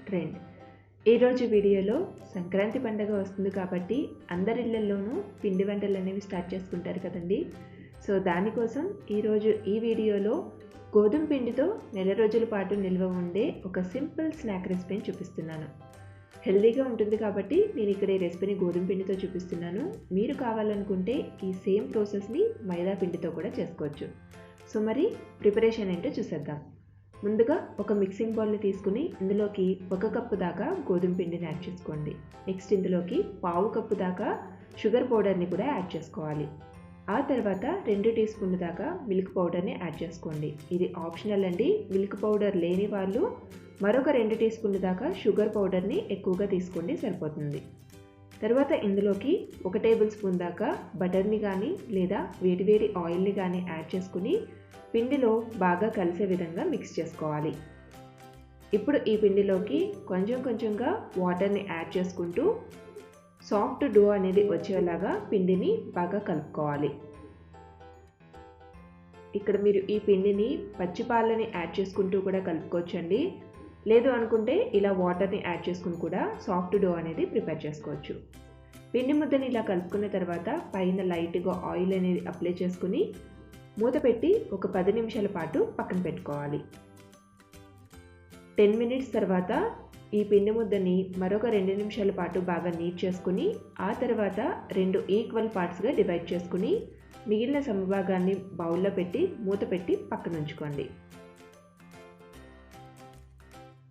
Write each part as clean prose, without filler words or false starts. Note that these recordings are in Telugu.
ట్రెండ్. ఈరోజు వీడియోలో సంక్రాంతి పండుగ వస్తుంది కాబట్టి అందరి ఇళ్లలోనూ పిండి వంటలు అనేవి స్టార్ట్ చేసుకుంటారు కదండి. సో దానికోసం ఈరోజు ఈ వీడియోలో గోధుమ పిండితో నెల రోజుల పాటు నిల్వ ఉండే ఒక సింపుల్ స్నాక్ రెసిపీని చూపిస్తున్నాను. హెల్దీగా ఉంటుంది కాబట్టి నేను ఇక్కడ ఈ రెసిపీని గోధుమ పిండితో చూపిస్తున్నాను. మీరు కావాలనుకుంటే ఈ సేమ్ ప్రాసెస్ని మైదా పిండితో కూడా చేసుకోవచ్చు. సో మరి ప్రిపరేషన్ ఏంటో చూసేద్దాం. ముందుగా ఒక మిక్సింగ్ బౌల్ని తీసుకుని ఇందులోకి 1 కప్పు దాకా గోధుమ పిండిని యాడ్ చేసుకోండి. నెక్స్ట్ ఇందులోకి 1/2 కప్పు దాకా షుగర్ పౌడర్ని కూడా యాడ్ చేసుకోవాలి. ఆ తర్వాత 2 టీ స్పూన్ల దాకా మిల్క్ పౌడర్ని యాడ్ చేసుకోండి. ఇది ఆప్షనల్ అండి. మిల్క్ పౌడర్ లేని వాళ్ళు మరొక 2 టీ స్పూన్ల దాకా షుగర్ పౌడర్ని ఎక్కువగా తీసుకోండి, సరిపోతుంది. తర్వాత ఇందులోకి 1 టేబుల్ స్పూన్ దాకా బటర్ని కానీ లేదా వేడివేడి ఆయిల్ని కానీ యాడ్ చేసుకుని పిండిలో బాగా కలిసే విధంగా మిక్స్ చేసుకోవాలి. ఇప్పుడు ఈ పిండిలోకి కొంచెం కొంచెంగా వాటర్ని యాడ్ చేసుకుంటూ సాఫ్ట్ డో అనేది వచ్చేలాగా పిండిని బాగా కలుపుకోవాలి. ఇక్కడ మీరు ఈ పిండిని పచ్చిపాలని యాడ్ చేసుకుంటూ కూడా కలుపుకోవచ్చండి. లేదు అనుకుంటే ఇలా వాటర్ని యాడ్ చేసుకుని కూడా సాఫ్ట్ డో అనేది ప్రిపేర్ చేసుకోవచ్చు. పిండి ముద్దని ఇలా కలుపుకున్న తర్వాత పైన లైట్గా ఆయిల్ అనేది అప్లై చేసుకుని మూత పెట్టి ఒక 10 నిమిషాల పాటు పక్కన పెట్టుకోవాలి. 10 మినిట్స్ తర్వాత ఈ పిండి ముద్దని మరొక 2 నిమిషాల పాటు బాగా నీట్ చేసుకుని ఆ తర్వాత 2 ఈక్వల్ పార్ట్స్గా డివైడ్ చేసుకుని మిగిలిన సమభాగాన్ని బౌల్లో పెట్టి మూత పెట్టి పక్కన ఉంచుకోండి.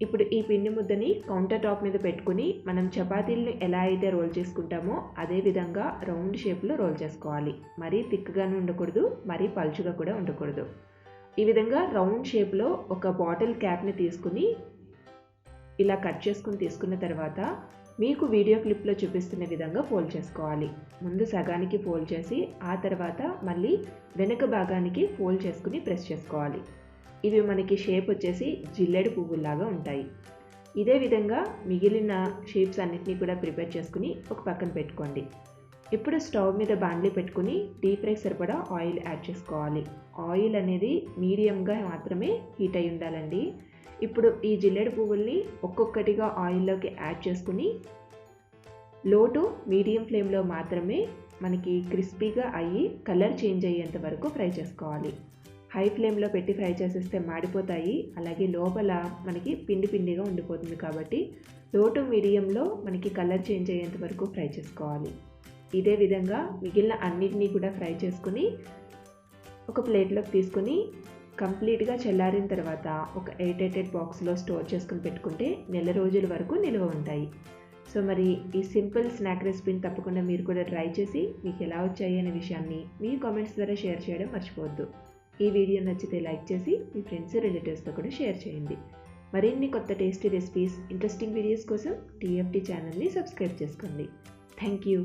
ఇప్పుడు ఈ పిండి ముద్దని కౌంటర్ టాప్ మీద పెట్టుకుని మనం చపాతీలను ఎలా అయితే రోల్ చేసుకుంటామో అదే విధంగా రౌండ్ షేప్లో రోల్ చేసుకోవాలి. మరీ థిక్గానే ఉండకూడదు, మరీ పలుచుగా కూడా ఉండకూడదు. ఈ విధంగా రౌండ్ షేప్లో ఒక బాటిల్ క్యాప్ని తీసుకుని ఇలా కట్ చేసుకుని తీసుకున్న తర్వాత మీకు వీడియో క్లిప్లో చూపిస్తున్న విధంగా ఫోల్డ్ చేసుకోవాలి. ముందు సగానికి ఫోల్డ్ చేసి ఆ తర్వాత మళ్ళీ వెనుక భాగానికి ఫోల్డ్ చేసుకుని ప్రెస్ చేసుకోవాలి. ఇవి మనకి షేప్ వచ్చేసి జిల్లేడు పువ్వులాగా ఉంటాయి. ఇదే విధంగా మిగిలిన షేప్స్ అన్నిటినీ కూడా ప్రిపేర్ చేసుకుని ఒక పక్కన పెట్టుకోండి. ఇప్పుడు స్టవ్ మీద బాండ్లీ పెట్టుకుని డీప్ ఫ్రై సరిపడా ఆయిల్ యాడ్ చేసుకోవాలి. ఆయిల్ అనేది మీడియంగా మాత్రమే హీట్ అయి ఉండాలండి. ఇప్పుడు ఈ జిల్లేడు పువ్వుల్ని ఒక్కొక్కటిగా ఆయిల్లోకి యాడ్ చేసుకుని లో టు మీడియం ఫ్లేమ్లో మాత్రమే మనకి క్రిస్పీగా అయ్యి కలర్ చేంజ్ అయ్యేంత వరకు ఫ్రై చేసుకోవాలి. హై ఫ్లేమ్లో పెట్టి ఫ్రై చేసేస్తే మాడిపోతాయి, అలాగే లోపల మనకి పిండి పిండిగా ఉండిపోతుంది. కాబట్టి లో టు మీడియంలో మనకి కలర్ చేంజ్ అయ్యేంత వరకు ఫ్రై చేసుకోవాలి. ఇదే విధంగా మిగిలిన అన్నిటినీ కూడా ఫ్రై చేసుకుని ఒక ప్లేట్లోకి తీసుకుని కంప్లీట్గా చల్లారిన తర్వాత ఒక ఎయిర్ బాక్స్లో స్టోర్ చేసుకుని పెట్టుకుంటే నెల రోజుల వరకు నిల్వ ఉంటాయి. సో మరి ఈ సింపుల్ స్నాక్ రెసిపీని తప్పకుండా మీరు కూడా ట్రై చేసి మీకు ఎలా వచ్చాయి అనే విషయాన్ని మీ కామెంట్స్ ద్వారా షేర్ చేయడం మర్చిపోవద్దు. ఈ వీడియో నచ్చితే లైక్ చేసి మీ ఫ్రెండ్స్ రిలేటివ్స్తో కూడా షేర్ చేయండి. మరిన్ని కొత్త టేస్టీ రెసిపీస్, ఇంట్రెస్టింగ్ వీడియోస్ కోసం TFT ఛానల్ని సబ్స్క్రైబ్ చేసుకోండి. Thank you.